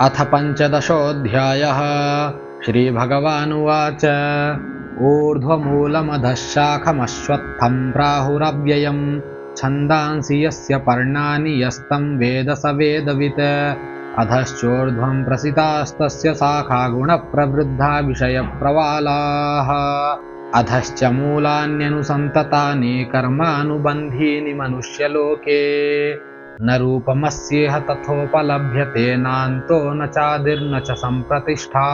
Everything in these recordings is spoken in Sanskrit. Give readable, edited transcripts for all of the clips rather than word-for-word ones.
अथ पञ्चदशोऽध्यायः। श्रीभगवानुवाच ऊर्ध्वमूलमधः शाखमश्वत्थं प्राहुरव्ययं छन्दांसि यस्य पर्णानि यस्तं वेद स वेदवित् अधश्चोर्ध्वं प्रसितास्तस्य शाखा गुणप्रवृद्धा विषयप्रवालाः अधश्च मूलान्यनुसन्ततानि कर्मानुबन्धीनि मनुष्यलोके न रूपमस्येह तथोपलभ्यते नान्तो न चादिर्न च सम्प्रतिष्ठा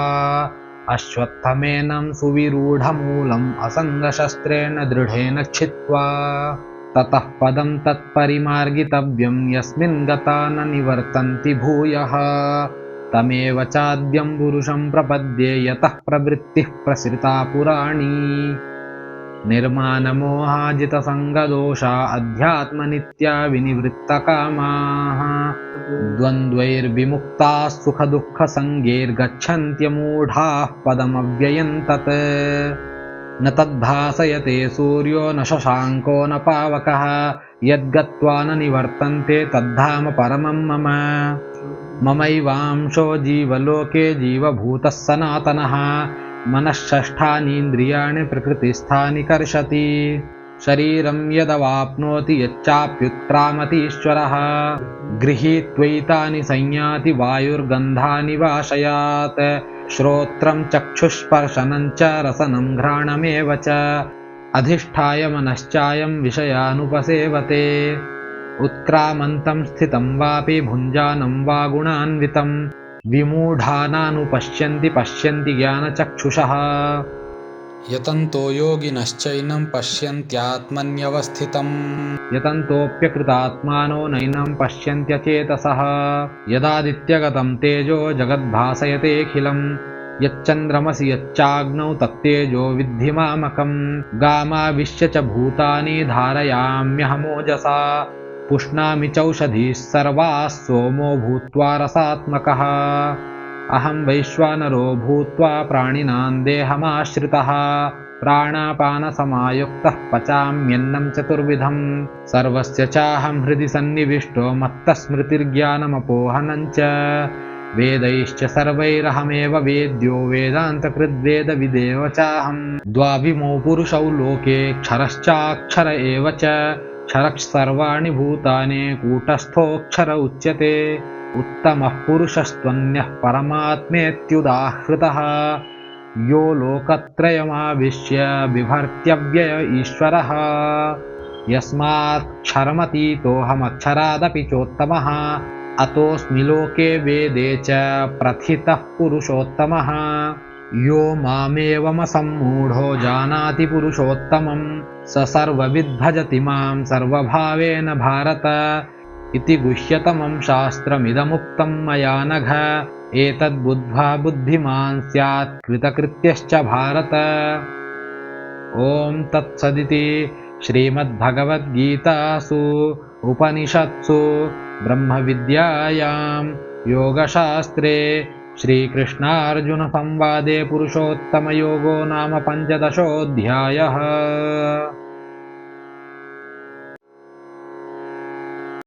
अश्वत्थमेनं सुविरूढमूलम् असङ्गशस्त्रेण दृढेन छित्त्वा ततः पदं तत्परिमार्गितव्यं यस्मिन् गता न निवर्तन्ति भूयः तमेव चाद्यं पुरुषं प्रपद्ये यतः प्रवृत्तिः प्रसृता पुराणी निर्मानमोहाजितसङ्गदोषा अध्यात्मनित्या विनिवृत्तकामाः द्वन्द्वैर्विमुक्ताः सुखदुःखसङ्गैर्गच्छन्त्यमूढाः पदमव्ययं तत् न तद्भासयते सूर्यो न शशाङ्को न पावकः यद्गत्वा न निवर्तन्ते तद्धाम परमं मम ममैवांशो जीवलोके जीवभूतः सनातनः मनःषष्ठानीन्द्रियाणि प्रकृतिस्थानि कर्षति शरीरं यदवाप्नोति यच्चाप्युत्क्रामतीश्वरः गृहीत्वैतानि संयाति वायुर्गन्धानि वाशयात् श्रोत्रं चक्षुस्पर्शनं च रसनं घ्राणमेव च अधिष्ठाय मनश्चायं विषयानुपसेवते उत्क्रामन्तं स्थितं वापि भुञ्जानं वा गुणान्वितं विमूढानानुपश्यन्ति पश्यन्ति ज्ञानचक्षुषः यतन्तो योगिनश्चैनं पश्यन्त्यात्मन्यवस्थितं यतन्तोऽप्यकृतात्मानो नैनं पश्यन्त्यचेतसः यदादित्यगतं तेजो जगद्भासयतेऽखिलं यच्चन्द्रमसि यच्चाग्नौ तत्तेजो विद्धि मामकं गामाविश्य च भूतानि धारयाम्यहमोजसा पुष्णामि चौषधीः सर्वाः सोमो भूत्वा रसात्मकः अहं वैश्वानरो भूत्वा प्राणिनां देहमाश्रितः प्राणापानसमायुक्तः पचाम्यन्नं चतुर्विधं सर्वस्य चाहं हृदि सन्निविष्टो मत्तस्मृतिर्ज्ञानमपोहनं च वेदैश्च सर्वैरहमेव वेद्यो वेदान्तकृद्वेदविदेव चाहं द्वाविमौ पुरुषौ लोके क्षरश्चाक्षर एव च क्षरः सर्वाणि भूतानि कूटस्थोऽक्षर उच्यते उत्तमः पुरुषस्त्वन्यः परमात्मेत्युदाहृतः यो लोकत्रयमाविश्य बिभर्त्यव्यय ईश्वरः यस्मात्क्षरमतीतोऽहमक्षरादपि चोत्तमः अतोऽस्मि लोके वेदे च प्रथितः पुरुषोत्तमः यो मामेवमसम्मूढो जानाति पुरुषोत्तमं स सर्वविद्भजति मां सर्वभावेन भारत इति गुह्यतमं शास्त्रमिदमुक्तं मया नघ एतद्बुद्ध्वा बुद्धिमान् स्यात् कृतकृत्यश्च भारत। ॐ तत्सदिति श्रीमद्भगवद्गीतासु उपनिषत्सु ब्रह्मविद्यायां योगशास्त्रे श्रीकृष्णार्जुनसंवादे पुरुषोत्तमयोगो नाम पञ्चदशोऽध्यायः।